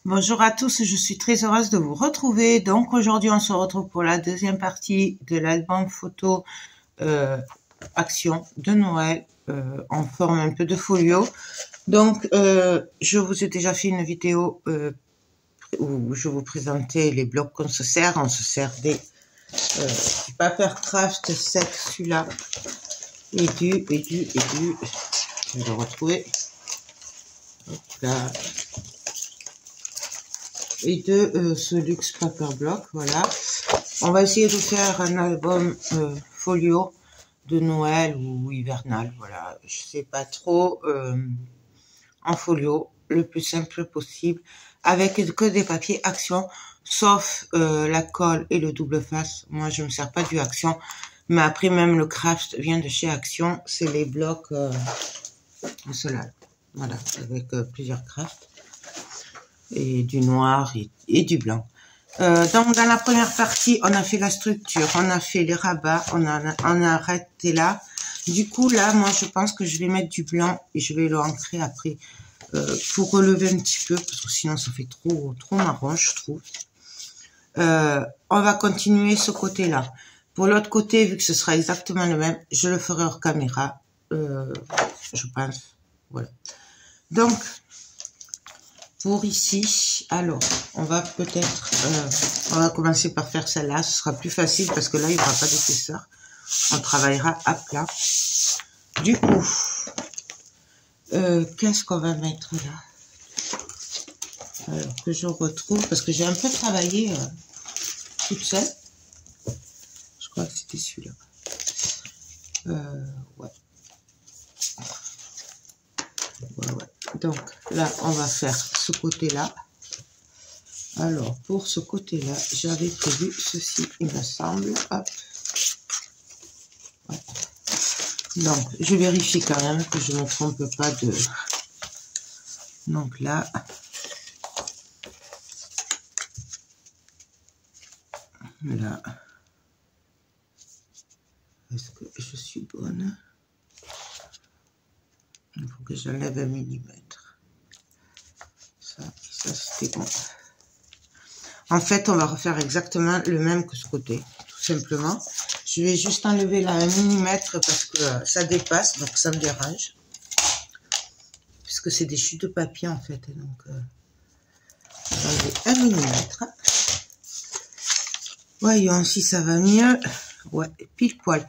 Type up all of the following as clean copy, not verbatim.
Bonjour à tous, je suis très heureuse de vous retrouver. Donc aujourd'hui, on se retrouve pour la deuxième partie de l'album photo Action de Noël en forme un peu de folio. Donc je vous ai déjà fait une vidéo où je vous présentais les blocs qu'on se sert. On se sert des du Papercraft sec, celui-là, et du, je vais le retrouver. Hop là. Et de ce Luxe Paper Block, voilà. On va essayer de faire un album folio de Noël ou hivernal, voilà. Je sais pas trop, en folio, le plus simple possible, avec que des papiers Action, sauf la colle et le double face. Moi, je me sers pas du Action, mais après même le Craft vient de chez Action, c'est les blocs cela, voilà, avec plusieurs crafts. Et du noir et du blanc. Donc dans la première partie, on a fait la structure, on a fait les rabats, on a arrêté là. Du coup là, moi je pense que je vais mettre du blanc et je vais l'ancrer après pour relever un petit peu parce que sinon ça fait trop marron, je trouve. On va continuer ce côté-là. Pour l'autre côté, vu que ce sera exactement le même, je le ferai hors caméra, je pense. Voilà. Donc pour ici, alors, on va peut-être, on va commencer par faire celle-là, ce sera plus facile parce que là, il n'y aura pas d'épaisseur. On travaillera à plat. Du coup, qu'est-ce qu'on va mettre là? Alors, que je retrouve, parce que j'ai un peu travaillé toute seule. Je crois que c'était celui-là. Ouais. Ouais. Donc là, on va faire ce côté-là. Alors, pour ce côté-là, j'avais prévu ceci, il me semble. Hop. Ouais. Donc, je vérifie quand même que je ne me trompe pas de... Donc là... Là... Est-ce que je suis bonne? Il faut que j'enlève 1 millimètre. Ça, c'était bon. En fait, on va refaire exactement le même que ce côté, tout simplement. Je vais juste enlever là 1 millimètre parce que ça dépasse, donc ça me dérange. Puisque c'est des chutes de papier en fait. Donc, on va enlever 1 millimètre. Voyons si ça va mieux. Ouais, pile poil.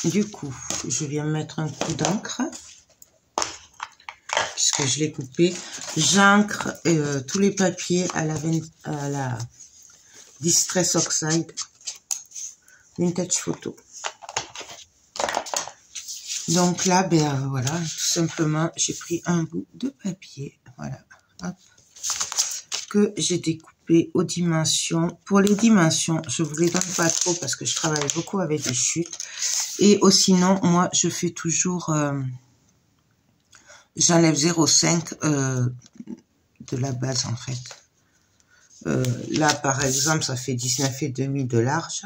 Du coup, je viens mettre un coup d'encre. Puisque je l'ai coupé, j'encre tous les papiers à la Distress Oxide Vintage Photo. Donc là, ben voilà, tout simplement, j'ai pris un bout de papier, voilà, hop, que j'ai découpé aux dimensions. Pour les dimensions, je vous les donne pas trop parce que je travaille beaucoup avec des chutes. Et sinon, moi, je fais toujours... j'enlève 0,5 de la base en fait. Là par exemple ça fait 19,5 de large.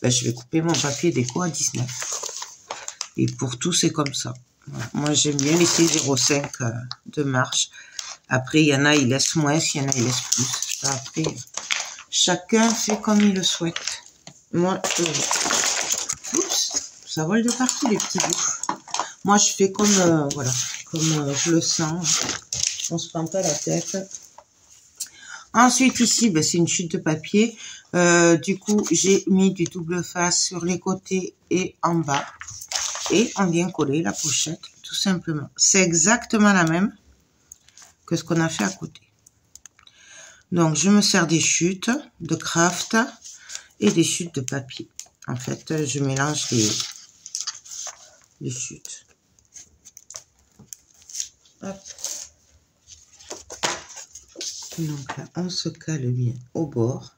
Ben, je vais couper mon papier déco à 19. Et pour tout c'est comme ça. Moi j'aime bien laisser 0,5 de marge. Après il y en a ils laissent moins, il y en a ils laissent plus. Ça, après chacun fait comme il le souhaite. Moi oups, ça vole de partout les petits bouts. Moi je fais comme voilà. Comme je le sens, on se prend pas la tête. Ensuite ici, ben, c'est une chute de papier. Du coup, j'ai mis du double face sur les côtés et en bas. Et on vient coller la pochette, tout simplement. C'est exactement la même que ce qu'on a fait à côté. Donc, je me sers des chutes de craft et des chutes de papier. En fait, je mélange les chutes. Hop. Donc là, on se cale bien au bord.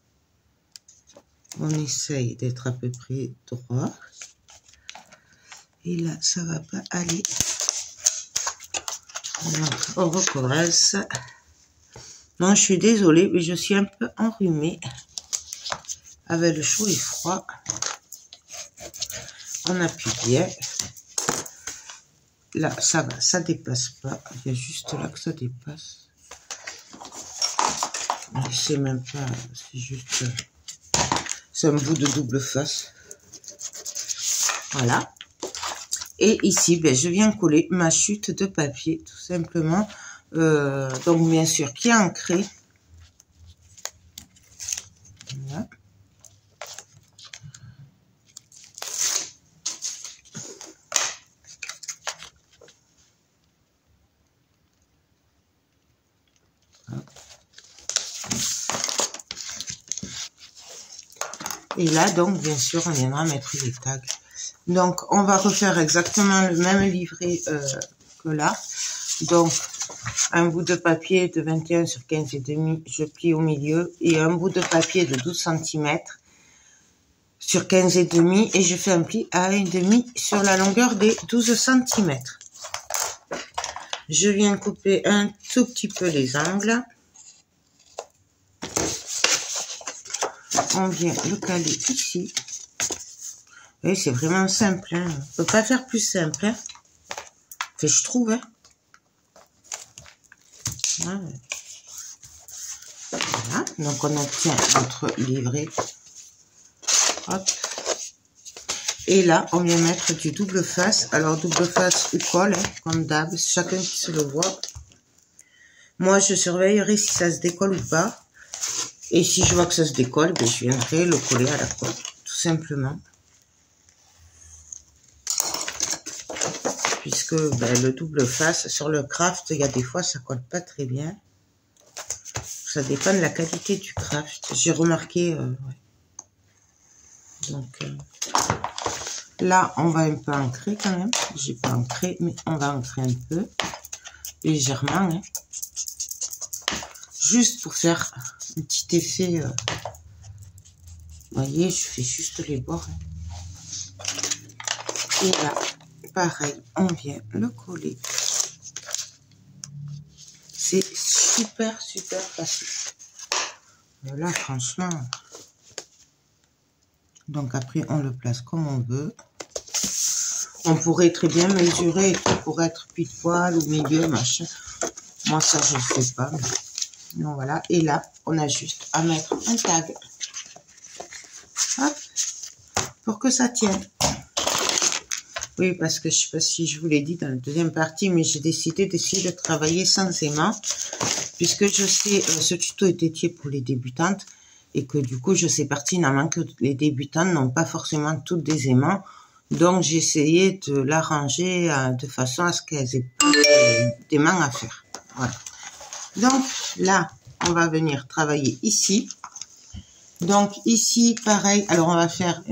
On essaye d'être à peu près droit. Et là, ça va pas aller. Donc, on recommence. Non, je suis désolée, mais je suis un peu enrhumée. Avec le chaud et froid. On appuie bien. là, ça va, ça dépasse pas. Il y a juste là que ça dépasse. C'est même pas, c'est juste, c'est un bout de double face. Voilà. Et ici, ben, je viens coller ma chute de papier, tout simplement. Donc, bien sûr, qui est ancrée. Voilà. Et là, donc, bien sûr, on viendra mettre les tags. Donc, on va refaire exactement le même livret que là. Donc, un bout de papier de 21 sur 15,5, je plie au milieu. Et un bout de papier de 12 cm sur 15,5. Et je fais un pli à 1,5 sur la longueur des 12 cm. Je viens couper un tout petit peu les angles. On vient le caler ici. Oui, c'est vraiment simple. Hein. On ne peut pas faire plus simple. Hein. Enfin, je trouve. Hein. Voilà. Voilà. Donc, on obtient notre livret. Hop. Et là, on vient mettre du double face. Alors, double face ou colle, hein, comme d'hab. Chacun qui se le voit. Moi, je surveillerai si ça se décolle ou pas. Et si je vois que ça se décolle, ben, je viendrai le coller à la colle. Tout simplement. Puisque ben, le double face, sur le craft, il y a des fois, ça colle pas très bien. Ça dépend de la qualité du craft. J'ai remarqué. Ouais. Donc, là, on va un peu ancrer quand même. J'ai pas ancré, mais on va ancrer un peu. Légèrement. Hein. Juste pour faire un petit effet. Vous voyez, je fais juste les bords. Hein. Et là, pareil, on vient le coller. C'est super, super facile. Là, franchement. Donc, après, on le place comme on veut. On pourrait très bien mesurer pour être pile poil au milieu, machin. Moi, ça, je ne le fais pas. Mais... Donc, voilà. Et là, on a juste à mettre un tag. Hop. Pour que ça tienne. Oui, parce que je ne sais pas si je vous l'ai dit dans la deuxième partie, mais j'ai décidé d'essayer de travailler sans aimant. Puisque je sais, ce tuto est dédié pour les débutantes. Et que du coup, je sais pertinemment que les débutantes n'ont pas forcément toutes des aimants. Donc, j'ai essayé de l'arranger de façon à ce qu'elles aient pas d'aimants à faire. Voilà. Donc, là, on va venir travailler ici. Donc, ici, pareil. Alors, on va faire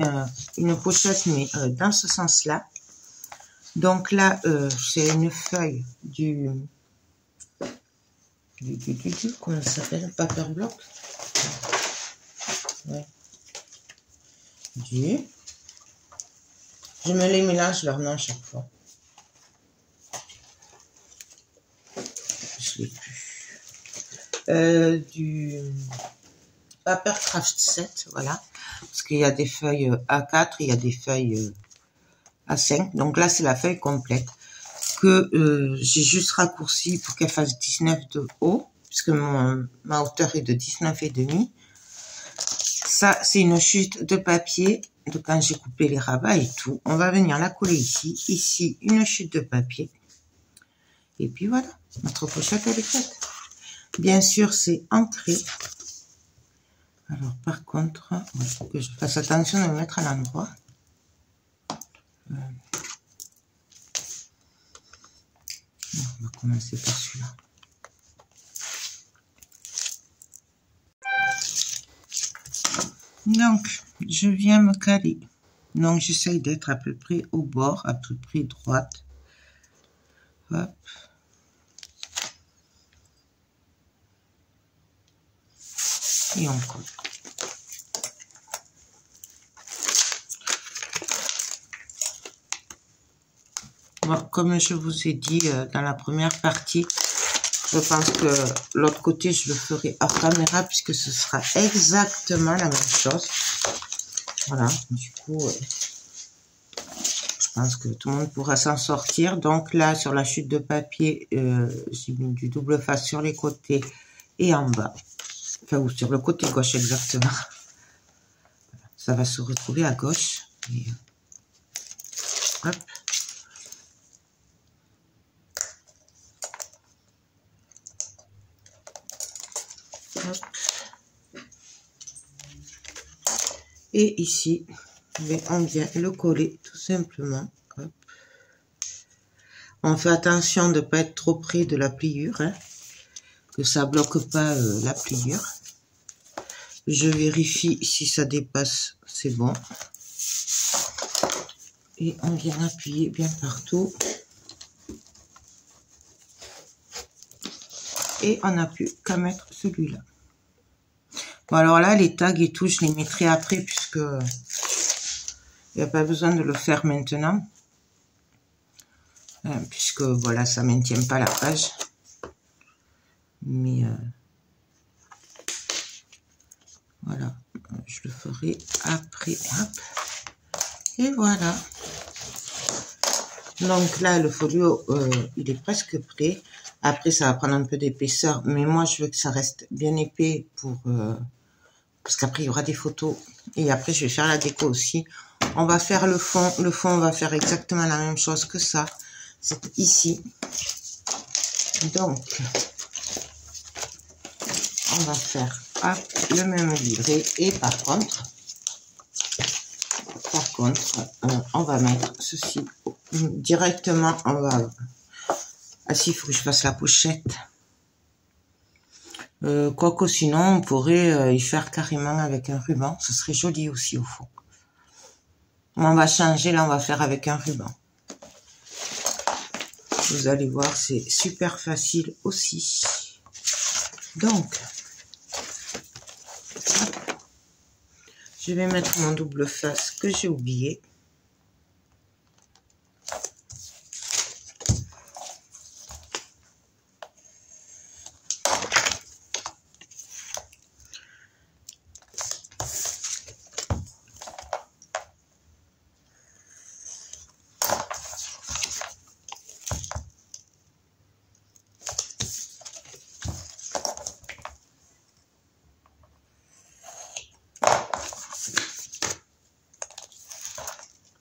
une pochette, mais dans ce sens-là. Donc, là, c'est une feuille du comment ça s'appelle? Paper block. Ouais. Je me les mélange leur nom à chaque fois. Je l'ai plus. Du Paper Craft Set, voilà. Parce qu'il y a des feuilles A4, il y a des feuilles A5. Donc là, c'est la feuille complète que j'ai juste raccourci pour qu'elle fasse 19 de haut, puisque ma hauteur est de 19,5. Ça, c'est une chute de papier de quand j'ai coupé les rabats et tout. On va venir la coller ici. Ici, une chute de papier. Et puis voilà, notre pochette, elle est faite. Bien sûr, c'est ancré. Alors, par contre, il faut que je fasse attention de me mettre à l'endroit. On va commencer par celui-là. Donc, je viens me caler. Donc, j'essaye d'être à peu près au bord, à peu près droite. Hop. Et on colle. Bon, comme je vous ai dit dans la première partie, je pense que l'autre côté, je le ferai hors caméra puisque ce sera exactement la même chose. Voilà, du coup, je pense que tout le monde pourra s'en sortir. Donc là, sur la chute de papier, j'ai mis du double face sur les côtés et en bas. Enfin, ou sur le côté gauche exactement. Ça va se retrouver à gauche. Et, hop. Hop. Et ici, on vient le coller tout simplement. Hop. On fait attention de ne pas être trop près de la pliure, hein, que ça bloque pas la pliure. Je vérifie si ça dépasse, c'est bon. Et on vient appuyer bien partout. Et on n'a plus qu'à mettre celui-là. Bon, alors là, les tags et tout, je les mettrai après puisque il n'y a pas besoin de le faire maintenant. Puisque voilà, ça ne maintient pas la page. Mais voilà, je le ferai après. Hop. Et voilà. Donc là, le folio, il est presque prêt. Après, ça va prendre un peu d'épaisseur. Mais moi, je veux que ça reste bien épais pour... parce qu'après, il y aura des photos. Et après, je vais faire la déco aussi. On va faire le fond. Le fond, on va faire exactement la même chose que ça. C'est ici. Donc, on va faire le même livret. Et par contre, on va mettre ceci directement. On va... Ah si, il faut que je fasse la pochette. Quoique sinon, on pourrait y faire carrément avec un ruban. Ce serait joli aussi au fond. On va changer, là on va faire avec un ruban. Vous allez voir, c'est super facile aussi. Donc, je vais mettre mon double face que j'ai oublié.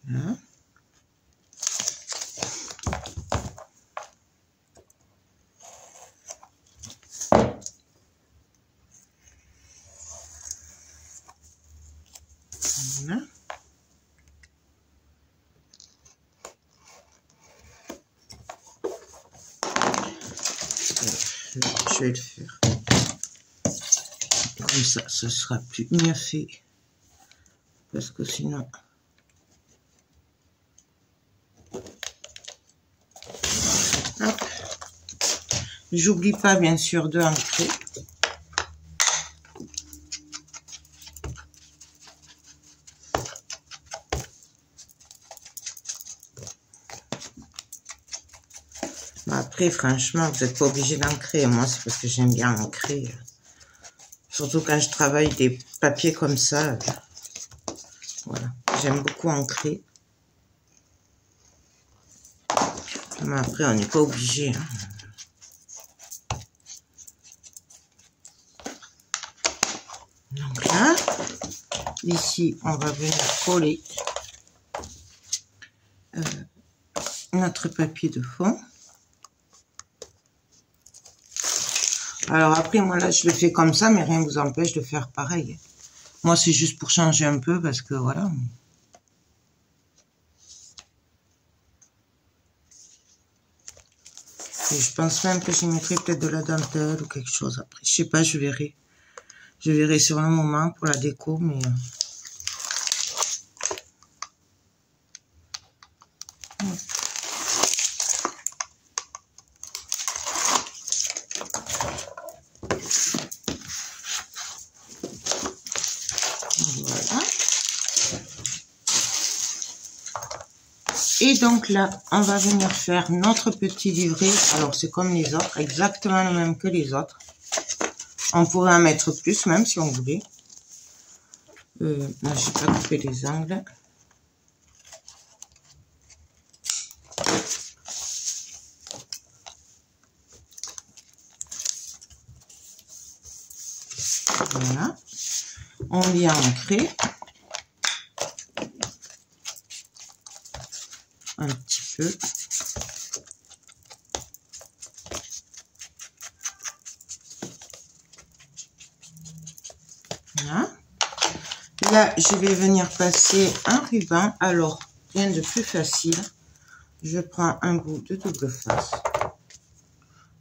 Voilà. Voilà. Je vais le faire comme ça, ce sera plus mieux fait parce que sinon j'oublie pas bien sûr de ancrer. Après, franchement, vous n'êtes pas obligé d'ancrer. Moi, c'est parce que j'aime bien ancrer. Surtout quand je travaille des papiers comme ça. Voilà. J'aime beaucoup ancrer. Mais après, on n'est pas obligé. Hein. Donc là, ici, on va venir coller notre papier de fond. Alors après, moi là, je le fais comme ça, mais rien ne vous empêche de faire pareil. Moi, c'est juste pour changer un peu, parce que voilà. Et je pense même que je mettrai peut-être de la dentelle ou quelque chose après. Je sais pas, je verrai. Je verrai sur le moment pour la déco, mais... Voilà. Et donc là, on va venir faire notre petit livret. Alors, c'est comme les autres, exactement le même que les autres. On pourrait en mettre plus, même si on voulait. Là, je n'ai pas coupé les angles. Voilà. On vient ancrer. Un petit peu. Voilà. Là, je vais venir passer un ruban. Alors, rien de plus facile. Je prends un bout de double face.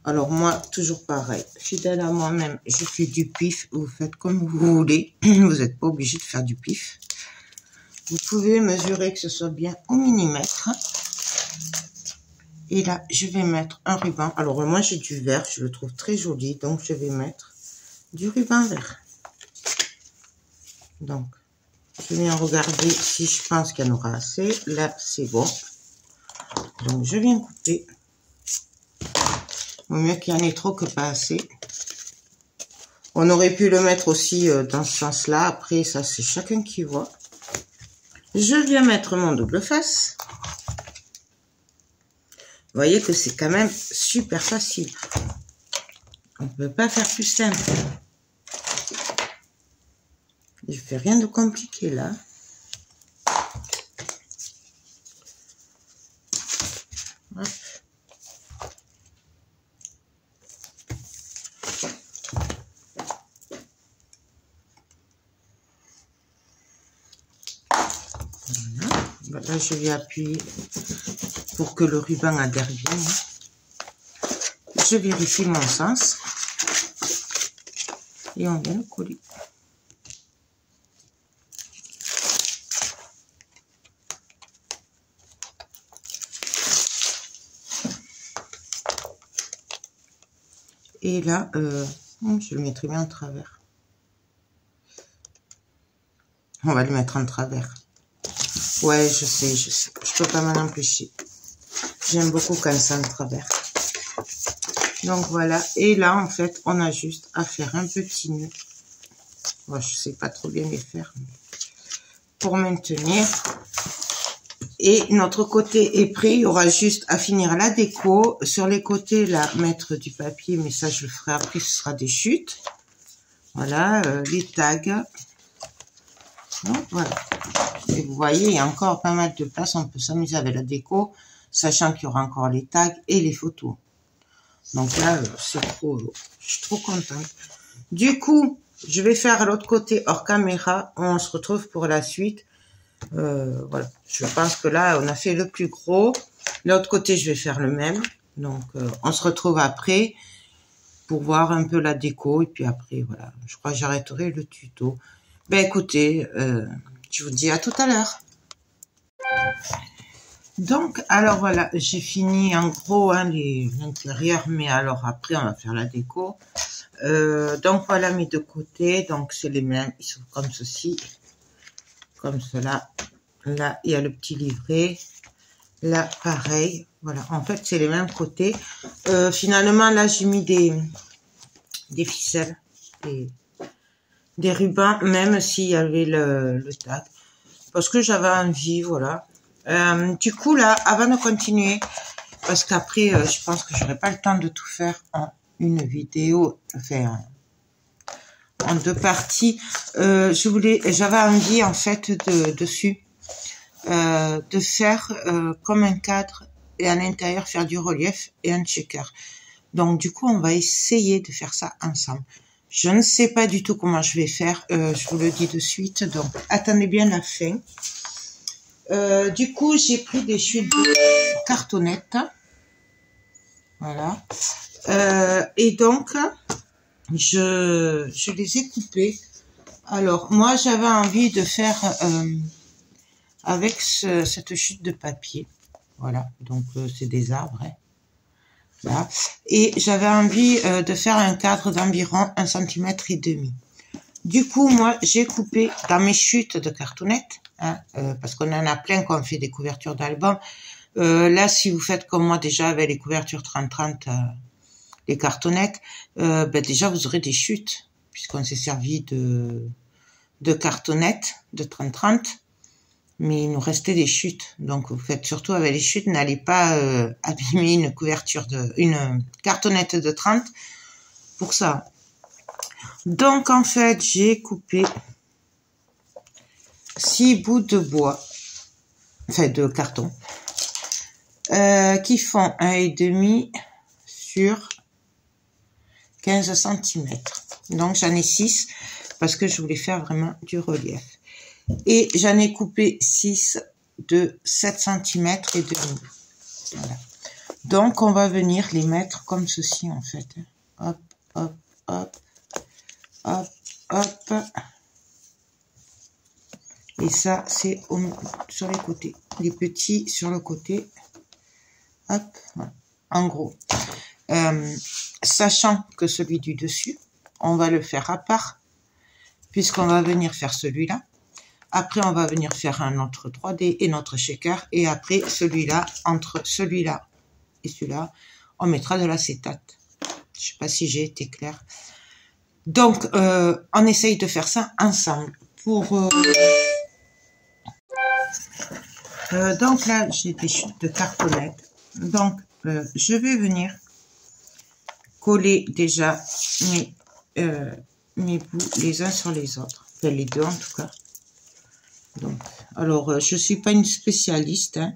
Alors, moi, toujours pareil. Fidèle à moi-même, je fais du pif. Vous faites comme vous voulez. Vous n'êtes pas obligé de faire du pif. Vous pouvez mesurer que ce soit bien au millimètre. Et là, je vais mettre un ruban. Alors, moi, j'ai du vert. Je le trouve très joli. Donc, je vais mettre du ruban vert. Donc, je viens regarder si je pense qu'il y en aura assez. Là, c'est bon. Donc, je viens couper. Vaut mieux qu'il y en ait trop que pas assez. On aurait pu le mettre aussi dans ce sens-là. Après, ça, c'est chacun qui voit. Je viens mettre mon double face. Vous voyez que c'est quand même super facile. On ne peut pas faire plus simple. Je fais rien de compliqué là. Hop. Voilà. Là, je vais appuyer pour que le ruban adhère bien. Je vérifie mon sens. Et on vient le coller. Et là, je le mettrai bien en travers. On va le mettre en travers. Ouais, je sais. Je peux pas m'en empêcher. J'aime beaucoup quand c'est en travers. Donc voilà. Et là, en fait, on a juste à faire un petit nœud. Bon, je sais pas trop bien les faire. Pour maintenir. Et notre côté est prêt. Il y aura juste à finir la déco. Sur les côtés, là, mettre du papier. Mais ça, je le ferai après. Ce sera des chutes. Voilà, les tags. Donc, voilà. Et vous voyez, il y a encore pas mal de place. On peut s'amuser avec la déco. Sachant qu'il y aura encore les tags et les photos. Donc là, c'est trop... Je suis trop contente. Du coup, je vais faire l'autre côté hors caméra. On se retrouve pour la suite. Voilà, je pense que là on a fait le plus gros. L'autre côté je vais faire le même. Donc on se retrouve après pour voir un peu la déco et puis après voilà, je crois que j'arrêterai le tuto. Ben écoutez, je vous dis à tout à l'heure. Donc alors voilà, j'ai fini en gros l'intérieur, mais alors après on va faire la déco. Donc voilà mes deux côtés, donc c'est les mêmes, ils sont comme ceci. Comme cela. Là, il y a le petit livret. Là, pareil. Voilà. En fait, c'est les mêmes côtés. Finalement, là, j'ai mis des ficelles. Des rubans, même s'il y avait le tag. Parce que j'avais envie, voilà. Du coup, là, avant de continuer, parce qu'après, je pense que j'aurai pas le temps de tout faire en une vidéo. Enfin, en deux parties. J'avais envie en fait dessus de faire comme un cadre et à l'intérieur faire du relief et un checker. Donc du coup on va essayer de faire ça ensemble. Je ne sais pas du tout comment je vais faire, je vous le dis de suite, donc attendez bien la fin. Du coup j'ai pris des chutes de cartonnettes, voilà, et donc je les ai coupées. Alors moi j'avais envie de faire avec cette chute de papier, voilà, donc c'est des arbres, hein. Voilà. Et j'avais envie de faire un cadre d'environ 1,5 cm. Du coup moi j'ai coupé dans mes chutes de cartonnettes, hein, parce qu'on en a plein quand on fait des couvertures d'albums. Là si vous faites comme moi déjà avec les couvertures 30-30, les cartonnettes, ben déjà vous aurez des chutes, puisqu'on s'est servi de cartonnettes de 30-30, mais il nous restait des chutes. Donc vous faites surtout avec les chutes, n'allez pas abîmer une cartonnette de 30 pour ça. Donc, en fait, j'ai coupé 6 bouts de bois, enfin de carton, qui font 1,5 sur 15 cm. Donc, j'en ai 6 parce que je voulais faire vraiment du relief. Et j'en ai coupé 6 de 7 cm et demi. Voilà. Donc, on va venir les mettre comme ceci, en fait. Hop, hop, hop, hop, hop. Et ça, c'est sur les côtés. Les petits sur le côté. Hop, voilà. En gros. Sachant que celui du dessus, on va le faire à part, puisqu'on va venir faire celui-là. Après, on va venir faire un autre 3D et notre shaker. Et après, celui-là, entre celui-là et celui-là, on mettra de l'acétate. Je sais pas si j'ai été claire. Donc, on essaye de faire ça ensemble. Donc là, j'ai des chutes de cartonnettes. Donc, je vais venir coller déjà mes bouts les uns sur les autres. Enfin, les deux en tout cas. Donc, alors, je suis pas une spécialiste. Hein,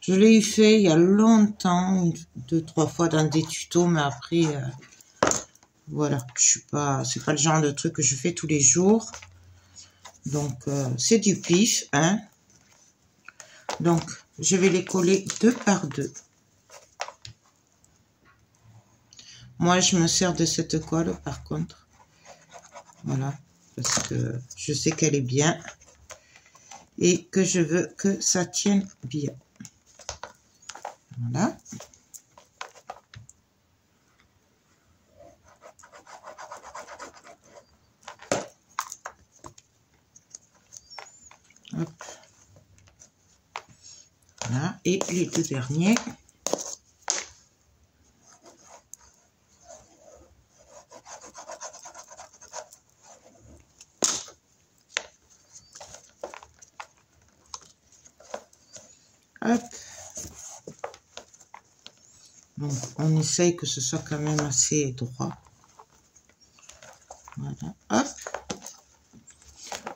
je l'ai fait il y a longtemps, 2-3 fois dans des tutos, mais après, voilà, c'est pas le genre de truc que je fais tous les jours. Donc, c'est du pif, hein. Donc, je vais les coller 2 par 2. Moi, je me sers de cette colle, par contre. Voilà, parce que je sais qu'elle est bien et que je veux que ça tienne bien. Voilà. Hop. Voilà. Et les deux derniers. Hop. Donc, on essaye que ce soit quand même assez droit. Voilà. Hop.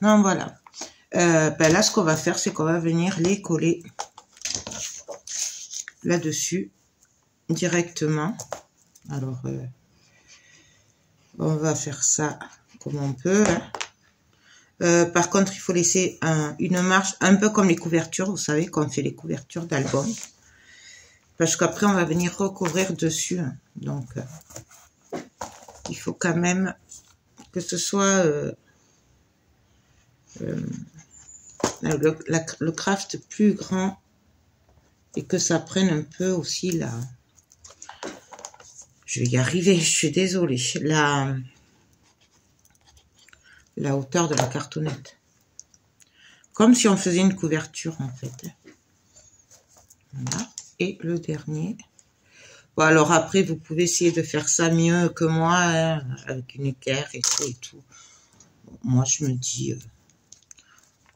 Non, voilà. Ben là, ce qu'on va faire, c'est qu'on va venir les coller là-dessus directement. Alors, on va faire ça comme on peut. Hein. Par contre, il faut laisser une marge, un peu comme les couvertures, vous savez, quand on fait les couvertures d'album. Parce qu'après, on va venir recouvrir dessus. Hein. Donc, il faut quand même que ce soit le craft plus grand et que ça prenne un peu aussi la... Je vais y arriver, je suis désolée. La hauteur de la cartonnette. Comme si on faisait une couverture, en fait. Voilà. Et le dernier. Bon, alors après, vous pouvez essayer de faire ça mieux que moi, hein, avec une équerre et tout et tout. Bon, moi, je me dis,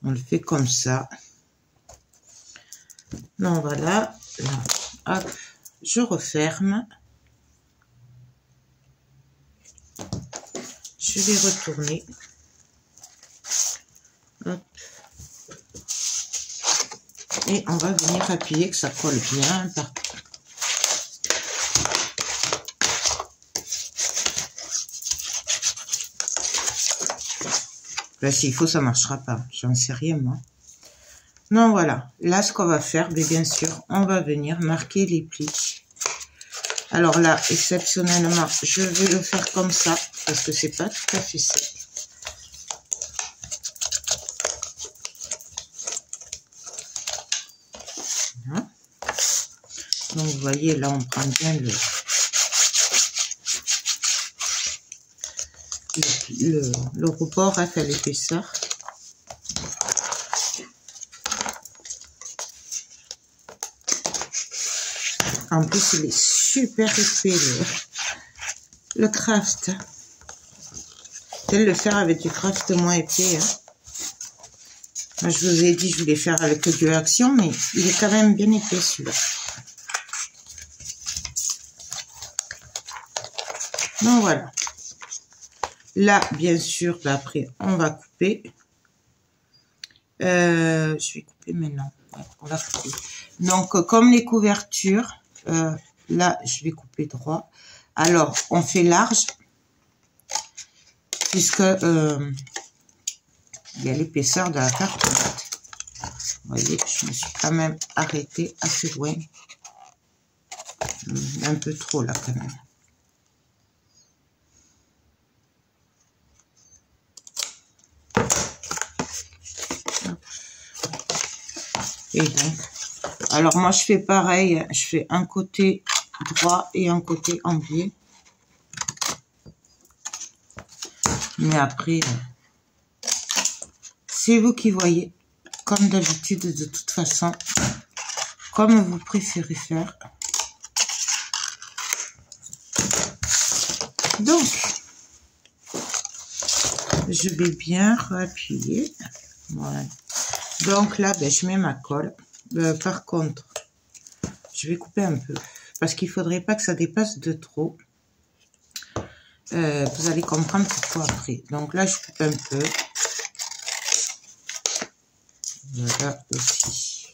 on le fait comme ça. Non, voilà. Là, hop, je referme. Je vais retourner. Hop. Et on va venir appuyer que ça colle bien partout. Là, s'il faut, ça marchera pas. J'en sais rien, moi. Non, voilà. Là, ce qu'on va faire, bien sûr, on va venir marquer les plis. Alors là, exceptionnellement, je vais le faire comme ça, parce que c'est pas tout à fait sec. Voilà. Donc, vous voyez, là, on prend bien le rebord à l'épaisseur. En plus, il est super épais, le craft. Peut-être le faire avec du craft moins épais. Hein. Moi, je vous ai dit, je voulais faire avec du action, mais il est quand même bien épais, celui-là. Donc, voilà. Là, bien sûr, après, on va couper. Je vais couper maintenant. Ouais, on va couper. Donc, comme les couvertures, là, je vais couper droit. Alors, on fait large, puisque il y a l'épaisseur de la carte. Vous voyez, je me suis quand même arrêtée assez loin. Un peu trop, là, quand même. Et donc, alors moi je fais pareil, je fais un côté droit et un côté en biais. Mais après, c'est vous qui voyez, comme d'habitude, de toute façon, comme vous préférez faire. Donc, je vais bien appuyer. Voilà. Donc là, ben, je mets ma colle. Par contre, je vais couper un peu parce qu'il faudrait pas que ça dépasse de trop. Vous allez comprendre pourquoi après. Donc là, je coupe un peu. Voilà aussi.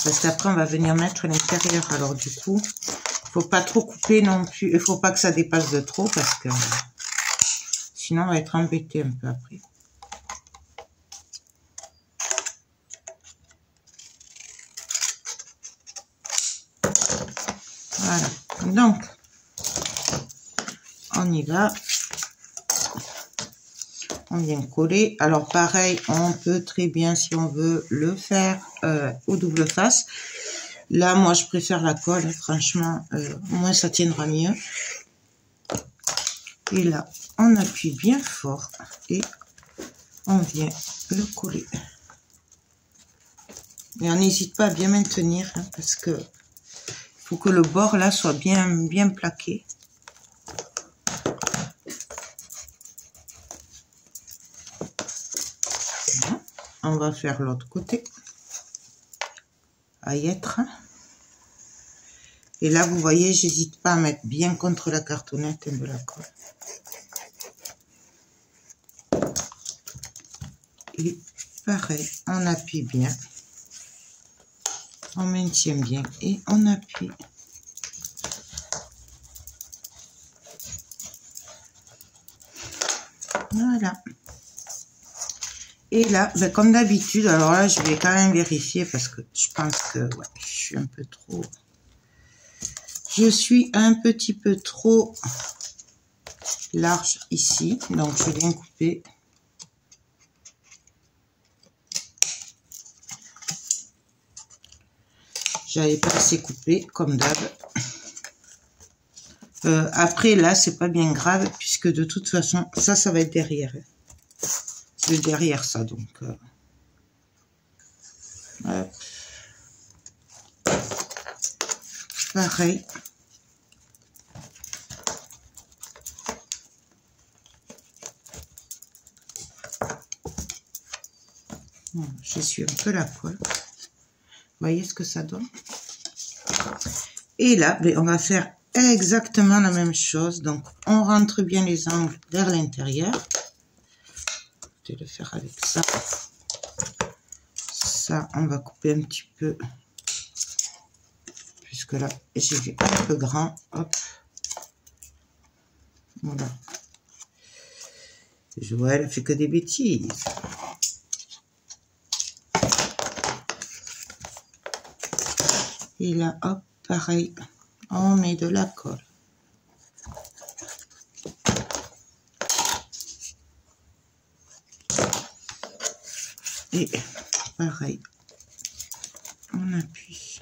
Parce qu'après, on va venir mettre l'intérieur. Alors du coup, faut pas trop couper non plus. Il faut pas que ça dépasse de trop parce que sinon, on va être embêté un peu après. Voilà. Donc, on y va. On vient coller. Alors pareil, on peut très bien, si on veut, le faire au double face. Là, moi, je préfère la colle. Franchement, au moins, ça tiendra mieux. Et là, on appuie bien fort et on vient le coller. Et on n'hésite pas à bien maintenir hein, parce que faut que le bord là soit bien plaqué. Voilà. On va faire l'autre côté. À y être. Et là, vous voyez, j'hésite pas à mettre bien contre la cartonnette de la colle. Et pareil, on appuie bien. On maintient bien et on appuie. Voilà. Et là, ben, comme d'habitude, alors là, je vais quand même vérifier parce que je pense que ouais, je suis un peu trop... Je suis un petit peu trop large ici. Donc, je viens couper. J'avais pas assez coupé, comme d'hab. Après, là, c'est pas bien grave, puisque de toute façon, ça va être derrière. C'est derrière ça, donc... pareil. Bon, j'essuie un peu la colle. Vous voyez ce que ça donne? Et là, on va faire exactement la même chose. Donc, on rentre bien les angles vers l'intérieur. Je vais le faire avec ça. Ça, on va couper un petit peu. Puisque là, j'ai fait un peu grand. Hop. Voilà. Joël elle fait que des bêtises. Et là, hop, pareil. On met de la colle. Et pareil, on appuie.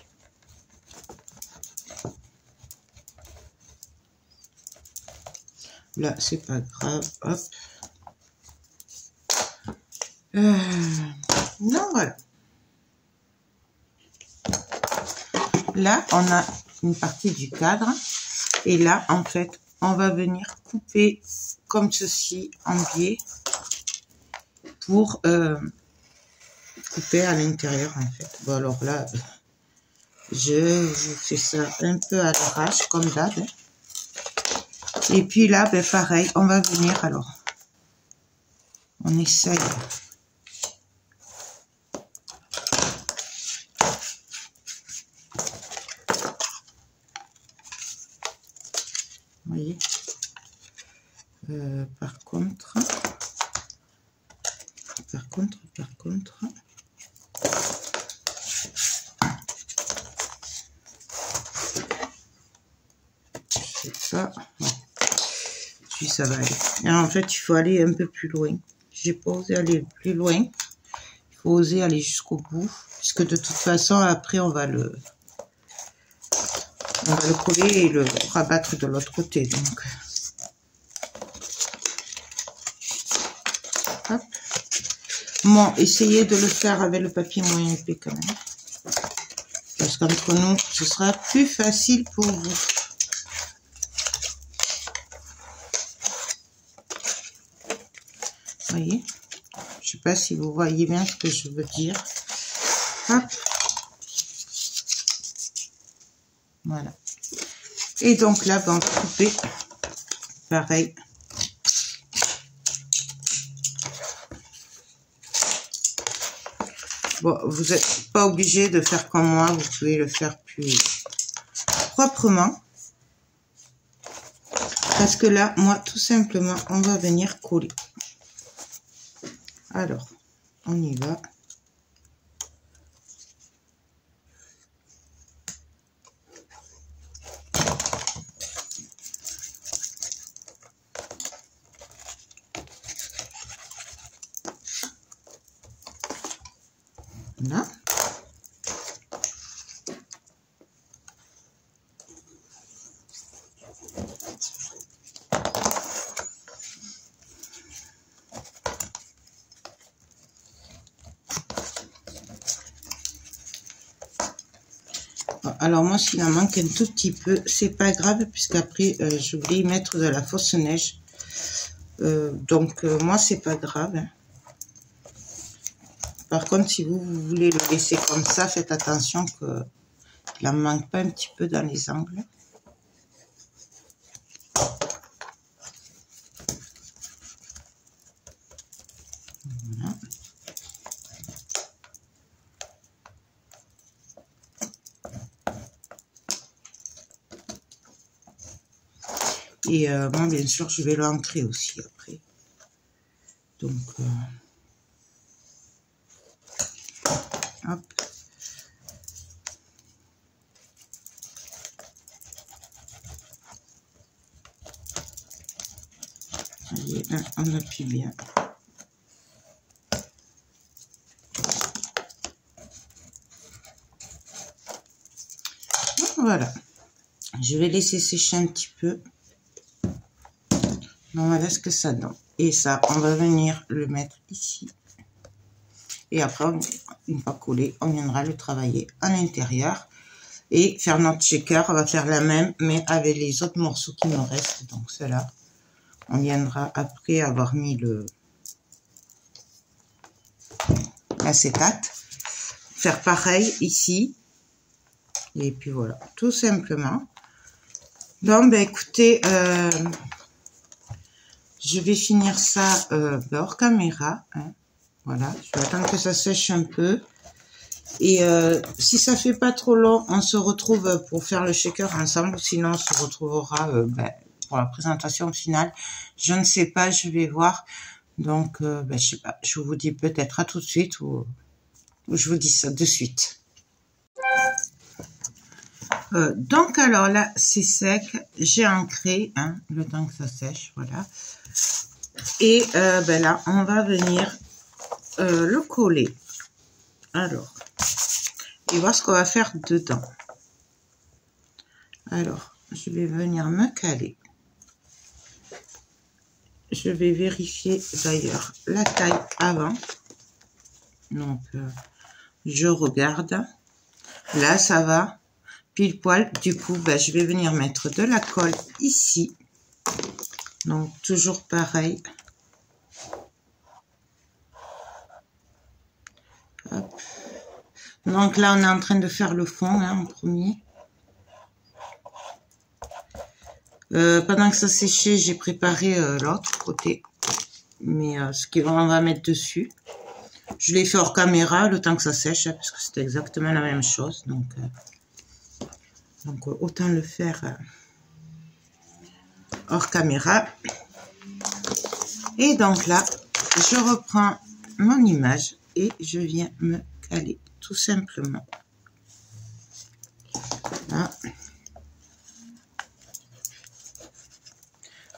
Là, c'est pas grave. Hop. Non, voilà. Là, on a une partie du cadre. Et là, en fait, on va venir couper comme ceci en biais pour couper à l'intérieur en fait. Bon alors là, je fais ça un peu à l'arrache comme d'hab. Et puis là, ben pareil, on va venir alors. On essaye. Vous voyez. Par contre. Je sais pas. Ouais. Puis ça va aller. Et en fait, il faut aller un peu plus loin. J'ai pas osé aller plus loin. Il faut oser aller jusqu'au bout. Puisque de toute façon, après, on va le coller et le rabattre de l'autre côté. Donc, hop. Bon, essayez de le faire avec le papier moyen épais quand même. Parce qu'entre nous, ce sera plus facile pour vous. Voyez, je sais pas si vous voyez bien ce que je veux dire. Hop. Voilà. Et donc là, ben, on va couper. Pareil. Bon, vous n'êtes pas obligé de faire comme moi. Vous pouvez le faire plus proprement. Parce que là, moi, tout simplement, on va venir coller. Alors, on y va. Là. Alors moi, s'il en manque un tout petit peu, c'est pas grave, puisqu'après, je voulais y mettre de la fausse neige. Donc, moi, c'est pas grave. Hein. Par contre, si vous voulez le laisser comme ça, faites attention qu'il en manque pas un petit peu dans les angles. Voilà. Et moi, bien sûr, je vais l'ancrer aussi après. Donc, hop. Allez, on appuie bien. Voilà. Je vais laisser sécher un petit peu. Donc voilà ce que ça donne. Et ça, on va venir le mettre ici. Et après, une fois collé, on viendra le travailler à l'intérieur. Et faire notre shaker, on va faire la même, mais avec les autres morceaux qui nous restent. Donc cela, on viendra après avoir mis l'acétate. Faire pareil ici. Et puis voilà, tout simplement. Donc, ben écoutez, je vais finir ça hors caméra. Hein. Voilà, je vais attendre que ça sèche un peu. Et si ça fait pas trop long, on se retrouve pour faire le shaker ensemble. Sinon, on se retrouvera pour la présentation finale. Je ne sais pas, je vais voir. Donc, je sais pas, je vous dis peut-être à tout de suite ou je vous dis ça de suite. Donc alors là c'est sec, j'ai ancré hein, le temps que ça sèche, voilà. Et là on va venir le coller. Alors, et voir ce qu'on va faire dedans. Alors, je vais venir me caler. Je vais vérifier d'ailleurs la taille avant. Donc, je regarde. Là, ça va. Pile poil, du coup, je vais venir mettre de la colle ici. Donc, toujours pareil. Hop. Donc là, on est en train de faire le fond hein, en premier. Pendant que ça séchait, j'ai préparé l'autre côté. Mais ce qu'on va mettre dessus. Je l'ai fait hors caméra le temps que ça sèche, hein, parce que c'est exactement la même chose. Donc autant le faire hors caméra. Et donc là, je reprends mon image et je viens me caler tout simplement. Là.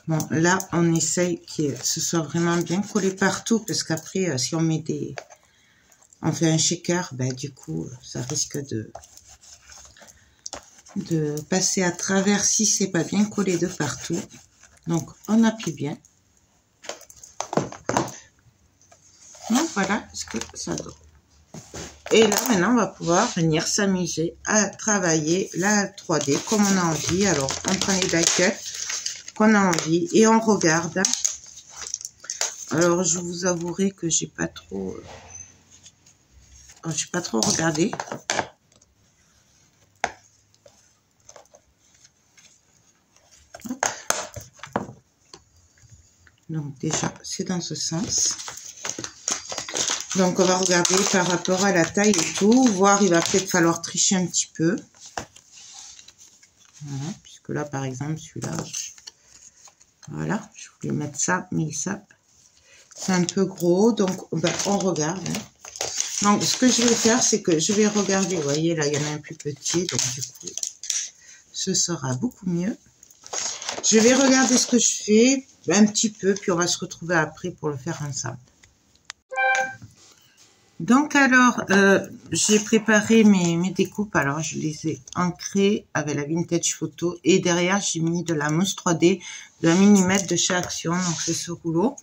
Bon, là, on essaye que ce soit vraiment bien collé partout, parce qu'après, si on met on fait un shaker, ben, du coup, ça risque de passer à travers si c'est pas bien collé de partout. Donc, on appuie bien. Donc, voilà ce que ça donne. Et là, maintenant, on va pouvoir venir s'amuser à travailler la 3D comme on a envie. Alors, on prend les baguettes qu'on a envie et on regarde. Alors je vous avouerai que j'ai pas trop regardé. Hop. Donc déjà c'est dans ce sens. Donc on va regarder par rapport à la taille et tout, voir, il va peut-être falloir tricher un petit peu. Voilà, puisque là par exemple celui-là, voilà, je voulais mettre ça, mais ça, c'est un peu gros, donc ben, on regarde. Hein. Donc, ce que je vais faire, c'est que je vais regarder, vous voyez, là, il y en a un plus petit, donc du coup, ce sera beaucoup mieux. Je vais regarder ce que je fais, un petit peu, puis on va se retrouver après pour le faire ensemble. Donc, alors, j'ai préparé mes découpes, alors je les ai ancrées avec la Vintage Photo, et derrière, j'ai mis de la mousse 3D de 1 mm de chez Action, donc c'est ce rouleau.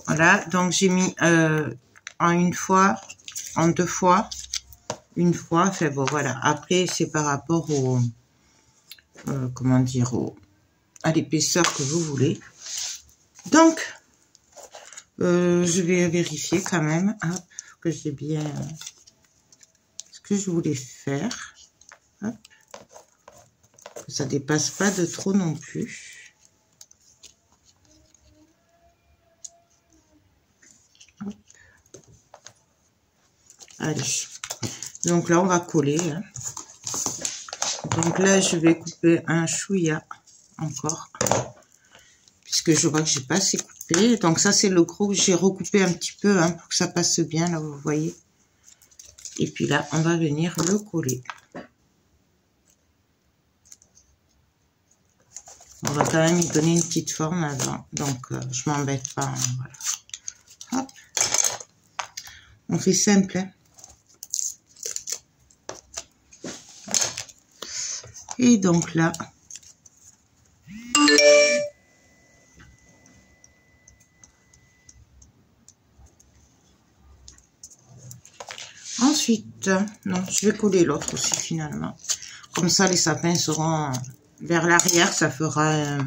Voilà, donc j'ai mis en une fois, en deux fois, une fois, enfin bon, voilà. Après, c'est par rapport au, comment dire, à l'épaisseur que vous voulez. Donc, je vais vérifier quand même, hop, que j'ai bien ce que je voulais faire. Hop. Que ça dépasse pas de trop non plus. Hop. Allez. Donc là, on va coller. Hein. Donc là, je vais couper un chouïa encore. Puisque je vois que j'ai pas assez coupé. Donc ça, c'est le gros que j'ai recoupé un petit peu hein, pour que ça passe bien, là, vous voyez. Et puis là, on va venir le coller. On va quand même y donner une petite forme avant. Donc, je m'embête pas. Hein, voilà. Hop. On fait simple. Hein. Et donc là, ensuite, non, je vais coller l'autre aussi finalement. Comme ça, les sapins seront vers l'arrière, ça fera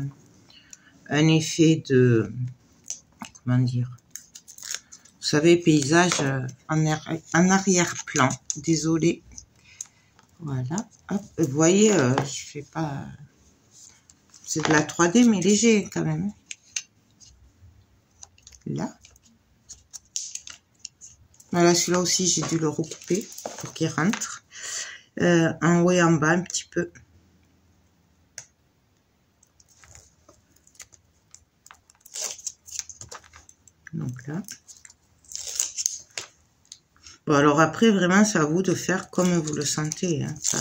un effet de, comment dire, vous savez, paysage en arrière-plan. Désolée. Voilà. Hop. Vous voyez, je fais pas, c'est de la 3D mais léger quand même. Là. Voilà, celui-là aussi, j'ai dû le recouper pour qu'il rentre. En haut et en bas, un petit peu. Donc là. Bon, alors après, vraiment, c'est à vous de faire comme vous le sentez. Hein. Ça...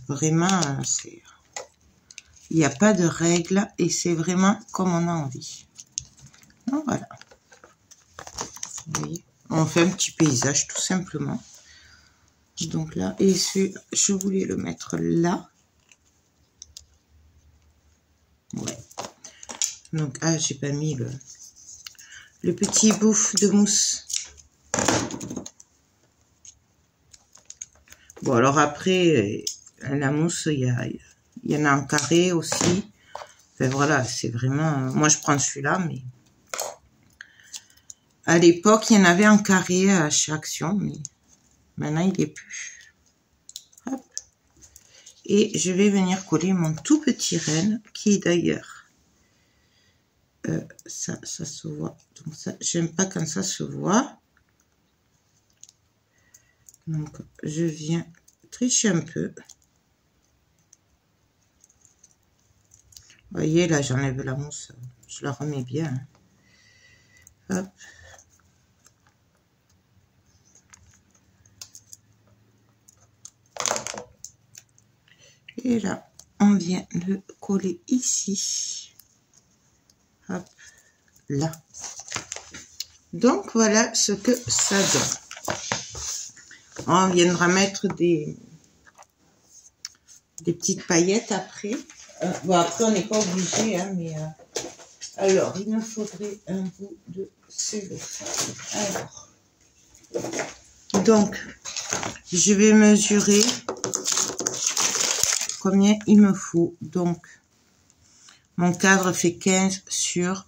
Vraiment, c'est... Il n'y a pas de règle et c'est vraiment comme on a envie. Donc voilà. Vous voyez, on fait un petit paysage tout simplement. Donc là, et je voulais le mettre là. Ouais. Donc, ah, j'ai pas mis le petit bouffe de mousse. Bon, alors après, la mousse, il y en a en carré aussi. Enfin, voilà, c'est vraiment... Moi, je prends celui-là, mais... À l'époque, il y en avait un carré chez Action, mais maintenant, il n'est plus. Hop. Et je vais venir coller mon tout petit renne, qui est d'ailleurs... ça se voit. Donc ça, j'aime pas quand ça se voit. Donc, je viens tricher un peu. Vous voyez, là, j'enlève la mousse. Je la remets bien. Hop. Et là, on vient le coller ici. Hop, là. Donc, voilà ce que ça donne. On viendra mettre des petites paillettes après. Bon, après, on n'est pas obligé, hein, mais... alors, il me faudrait un bout de cellophane. Alors, donc, je vais mesurer combien il me faut. Donc, mon cadre fait 15 sur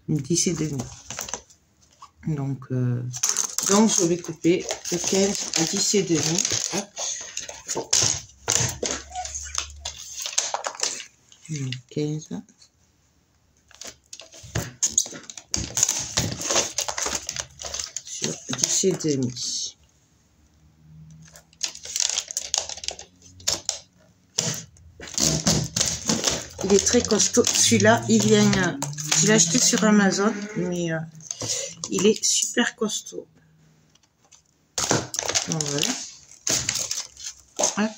10 et demi. Donc, je vais couper de 15 à 10 et demi. Hop. 15 sur 10 et demi. Il est très costaud. Celui-là, il vient... je l'ai acheté sur Amazon, mais il est super costaud. Donc, voilà. Hop.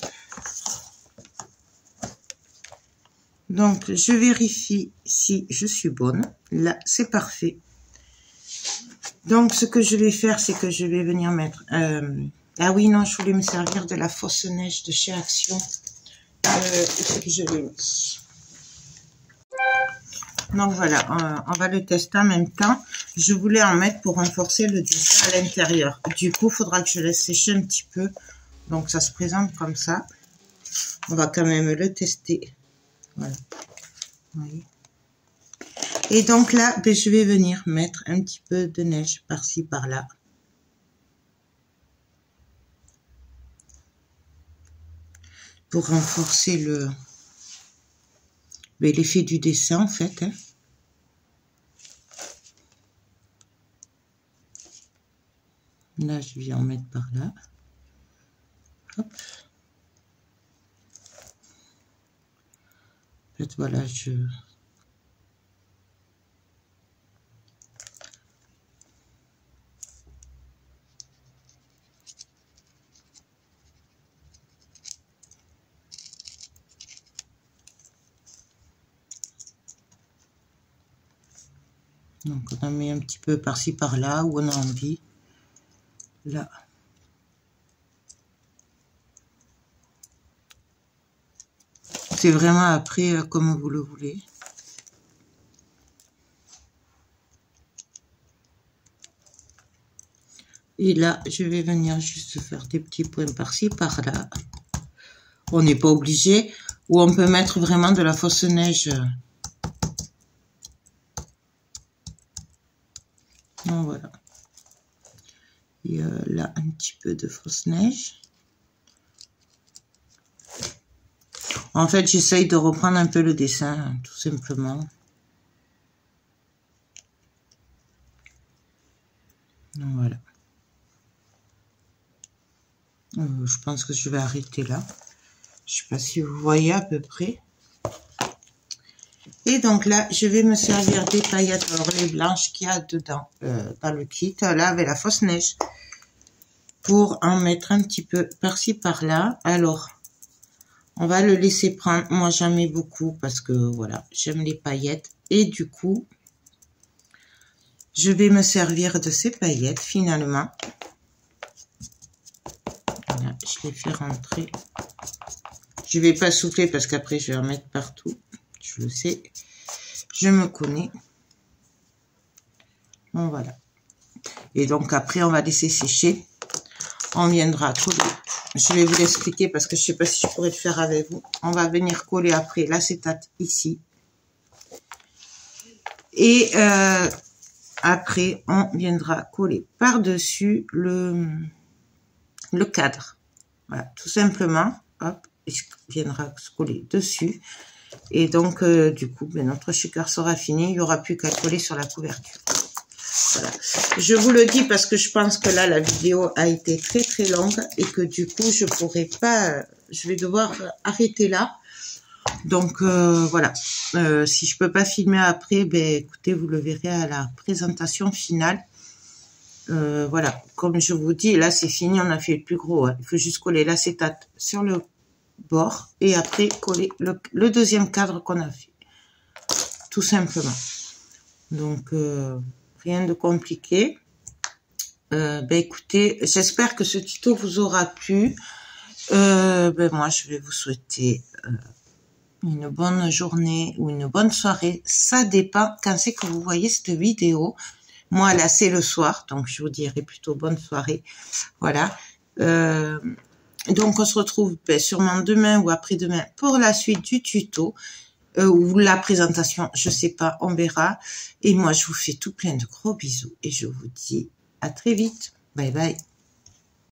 Donc, je vérifie si je suis bonne. Là, c'est parfait. Donc, ce que je vais faire, c'est que je vais venir mettre... ah oui, non, je voulais me servir de la fausse neige de chez Action. Ce que je l'ai mis. Donc, voilà, on va le tester en même temps. Je voulais en mettre pour renforcer le dessin à l'intérieur. Du coup, il faudra que je laisse sécher un petit peu. Donc, ça se présente comme ça. On va quand même le tester. Voilà. Oui. Et donc là, ben, je vais venir mettre un petit peu de neige par-ci, par-là. Pour renforcer l'effet du dessin, en fait. Hein. Là, je vais en mettre par là. Hop. En fait, voilà, donc, on en met un petit peu par-ci, par-là, où on a envie. Là. C'est vraiment après comme vous le voulez. Et là, je vais venir juste faire des petits points par-ci, par-là. On n'est pas obligé. Ou on peut mettre vraiment de la fausse neige. Donc voilà. Et là, un petit peu de fausse neige. En fait, j'essaye de reprendre un peu le dessin, tout simplement. Donc voilà. Je pense que je vais arrêter là. Je sais pas si vous voyez à peu près. Et donc là, je vais me servir des paillettes, alors les blanches qu'il y a dedans, dans le kit, là, avec la fausse neige, pour en mettre un petit peu par-ci, par-là. Alors, on va le laisser prendre. Moi, j'en mets beaucoup parce que, voilà, j'aime les paillettes. Et du coup, je vais me servir de ces paillettes, finalement. Voilà, je les fais rentrer. Je vais pas souffler parce qu'après, je vais en mettre partout. Je le sais. Je me connais. Bon, voilà. Et donc, après, on va laisser sécher. On viendra coller. Je vais vous l'expliquer parce que je sais pas si je pourrais le faire avec vous. On va venir coller après l'acétate ici. Et après, on viendra coller par-dessus le cadre. Voilà, tout simplement. Hop, il viendra se coller dessus. Et donc, du coup, ben, notre shaker sera fini. Il n'y aura plus qu'à coller sur la couverture. Voilà. Je vous le dis parce que je pense que là, la vidéo a été très très longue et que du coup, je pourrais pas... je vais devoir arrêter là. Donc, voilà. Si je peux pas filmer après, ben, écoutez, vous le verrez à la présentation finale. Voilà. Comme je vous dis, là, c'est fini. On a fait le plus gros. Hein. Il faut juste coller l'acétate sur le bord et après coller le deuxième cadre qu'on a fait. Tout simplement. Donc, rien de compliqué. Ben, écoutez, j'espère que ce tuto vous aura plu. Ben, moi, je vais vous souhaiter... une bonne journée ou une bonne soirée, ça dépend quand c'est que vous voyez cette vidéo. Moi là c'est le soir, donc je vous dirai plutôt bonne soirée. Voilà. Donc on se retrouve sûrement demain ou après-demain pour la suite du tuto ou la présentation, je sais pas, on verra. Et moi je vous fais tout plein de gros bisous et je vous dis à très vite. Bye bye.